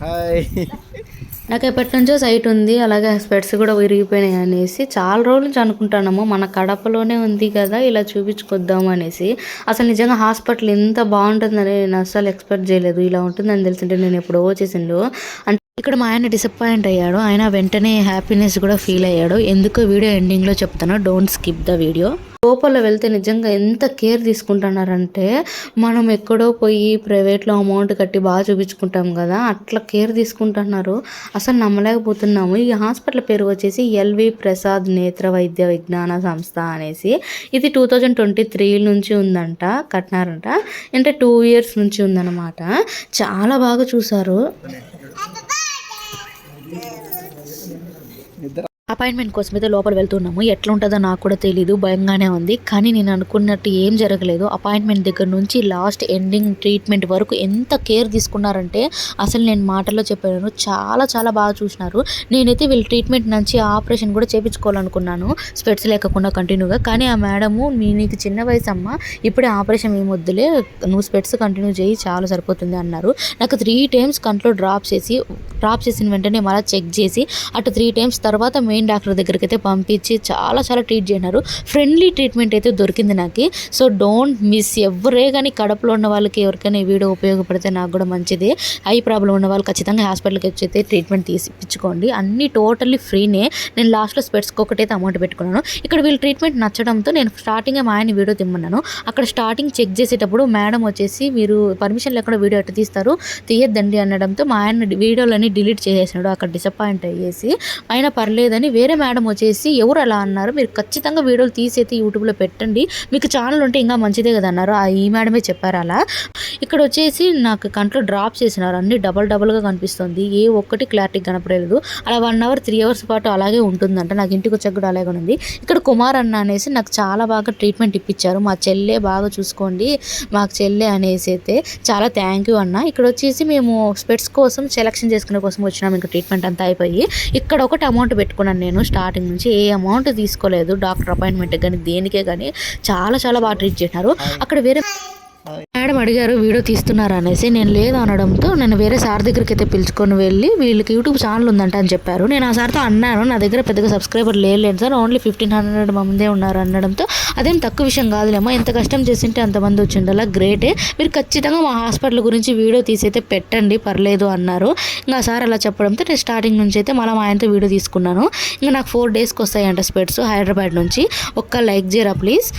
Hi. నాకు ఎప్పటి నుంచో సైట్ ఉంది, అలాగే స్పెట్స్ కూడా విరిగిపోయినాయి అనేసి చాలా రోజుల నుంచి అనుకుంటున్నాము. మన కడపలోనే ఉంది కదా, ఇలా చూపించుకొద్దాం అనేసి. అసలు నిజంగా హాస్పిటల్ ఎంత బాగుంటుందని నేను అస్సలు ఎక్స్పెక్ట్ చేయలేదు. ఇలా ఉంటుందని తెలిసింటే నేను ఎప్పుడో చేసిండు. అంటే ఇక్కడ మా ఆయన డిసప్పాయింట్ అయ్యాడు, ఆయన వెంటనే హ్యాపీనెస్ కూడా ఫీల్ అయ్యాడు. ఎందుకో వీడియో ఎండింగ్లో చెప్తాను, డోంట్ స్కిప్ ద వీడియో. లోపల వెళ్తే నిజంగా ఎంత కేర్ తీసుకుంటున్నారంటే, మనం ఎక్కడో పోయి ప్రైవేట్లో అమౌంట్ కట్టి బాగా చూపించుకుంటాం కదా, అట్లా కేర్ తీసుకుంటున్నారు. అసలు నమ్మలేకపోతున్నాము. ఈ హాస్పిటల్ పేరు వచ్చేసి ఎల్వి ప్రసాద్ నేత్ర వైద్య విజ్ఞాన సంస్థ అనేసి. ఇది 2023 నుంచి ఉందంట, కట్టినారంట. అంటే 2 years నుంచి ఉందన్నమాట. చాలా బాగా చూసారు. అపాయింట్మెంట్ కోసం అయితే లోపల వెళ్తున్నాము. ఎట్లా ఉంటుందో నాకు కూడా తెలీదు, భయంగానే ఉంది. కానీ నేను అనుకున్నట్టు ఏం జరగలేదు. అపాయింట్మెంట్ దగ్గర నుంచి లాస్ట్ ఎండింగ్ ట్రీట్మెంట్ వరకు ఎంత కేర్ తీసుకున్నారంటే అసలు నేను మాటల్లో చెప్పాను. చాలా చాలా బాగా చూసినారు. నేనైతే వీళ్ళ ట్రీట్మెంట్ నుంచి ఆపరేషన్ కూడా చేయించుకోవాలనుకున్నాను, స్పెట్స్ లేకుండా కంటిన్యూగా. కానీ ఆ మేడము, నీకు చిన్న వయసు అమ్మ, ఇప్పుడే ఆపరేషన్ ఏం వద్దులే, నువ్వు స్పెట్స్ కంటిన్యూ చేయి, చాలా సరిపోతుంది అన్నారు. నాకు 3 times కంట్లో డ్రాప్ చేసిన వెంటనే మళ్ళీ చెక్ చేసి అటు 3 times తర్వాత మెయిన్ డాక్టర్ దగ్గరికి అయితే పంపించి చాలా చాలా ట్రీట్ చేసినారు. ఫ్రెండ్లీ ట్రీట్మెంట్ అయితే దొరికింది నాకు. So don't miss. ఎవరే కానీ కడపలో ఉన్న వాళ్ళకి ఎవరికైనా ఈ వీడియో ఉపయోగపడితే నాకు కూడా మంచిదే. ఐ ప్రాబ్లం ఉన్న వాళ్ళు ఖచ్చితంగా హాస్పిటల్కి వచ్చి అయితే ట్రీట్మెంట్ తీసిపించుకోండి. అన్నీ టోటల్లీ ఫ్రీనే. నేను లాస్ట్లో స్పెట్స్కి ఒకటైతే అమౌంట్ పెట్టుకున్నాను. ఇక్కడ వీళ్ళు ట్రీట్మెంట్ నచ్చడంతో నేను స్టార్టింగే మా ఆయన వీడియో తిమ్మన్నాను. అక్కడ స్టార్టింగ్ చెక్ చేసేటప్పుడు మేడం వచ్చేసి, మీరు పర్మిషన్ లేకుండా వీడియో ఎట్లా తీస్తారు, తీయద్దండి అనడంతో మా ఆయన వీడియోలన్నీ డిలీట్ చేసేసినాడు. అక్కడ డిసప్పాయింట్ అయ్యేసి అయినా పర్లేదని వేరే మేడం వచ్చేసి, ఎవరు అలా అన్నారు, మీరు ఖచ్చితంగా వీడియోలు తీసేసి యూట్యూబ్లో పెట్టండి, మీకు ఛానల్ ఉంటే ఇంకా మంచిదే కదా అన్నారు. ఈ మేడమే చెప్పారు అలా. ఇక్కడ వచ్చేసి నాకు కంట్లో డ్రాప్ చేసినారు. అన్ని డబల్గా కనిపిస్తుంది, ఏ ఒక్కటి క్లారిటీ కనపడలేదు. అలా 1 hour 3 hours పాటు అలాగే ఉంటుందంట. నాకు ఇంటికి వచ్చాక కూడా అలాగే ఉంది. ఇక్కడ కుమార్ అన్న అనేసి నాకు చాలా బాగా ట్రీట్మెంట్ ఇప్పించారు. మా చెల్లె బాగా చూసుకోండి, మాకు చెల్లె అనేసి అయితే చాలా థ్యాంక్ యూ అన్న. ఇక్కడ వచ్చేసి మేము స్పెట్స్ కోసం సెలెక్షన్ చేసుకునే కోసం వచ్చినాము. ఇంకా ట్రీట్మెంట్ అంతా అయిపోయి ఇక్కడ ఒకటి అమౌంట్ పెట్టుకున్నాను. నేను స్టార్టింగ్ నుంచి ఏ అమౌంట్ తీసుకోలేదు, డాక్టర్ అపాయింట్మెంట్ కానీ దేనికే కానీ. చాలా చాలా బాగా ట్రీట్ చేసినారు. అక్కడ వేరే మేడం అడిగారు వీడియో తీస్తున్నారు అనేసి, నేను లేదు అనడంతో నేను వేరే సార్ దగ్గరికి అయితే పిలుచుకొని వెళ్ళి, వీళ్ళకి యూట్యూబ్ ఛానల్ ఉందంట అని చెప్పారు. నేను ఆ సార్తో అన్నాను, నా దగ్గర పెద్దగా సబ్స్క్రైబర్ లేదు సార్, ఓన్లీ 1500 మందే ఉన్నారు అనడంతో, అదేం తక్కువ విషయం కాదులేమో, ఎంత కష్టం చేసింటే అంతమంది వచ్చిండలా, గ్రేటే, మీరు ఖచ్చితంగా మా హాస్పిటల్ గురించి వీడియో తీసి అయితే పెట్టండి, పర్లేదు అన్నారు. ఇంకా సార్ అలా చెప్పడంతో నేను స్టార్టింగ్ నుంచి అయితే మళ్ళీ మా ఆయనతో వీడియో తీసుకున్నాను. ఇంకా నాకు 4 daysకి వస్తాయంట స్పెట్స్ హైదరాబాద్ నుంచి. ఒక్క లైక్ చేయరా ప్లీజ్.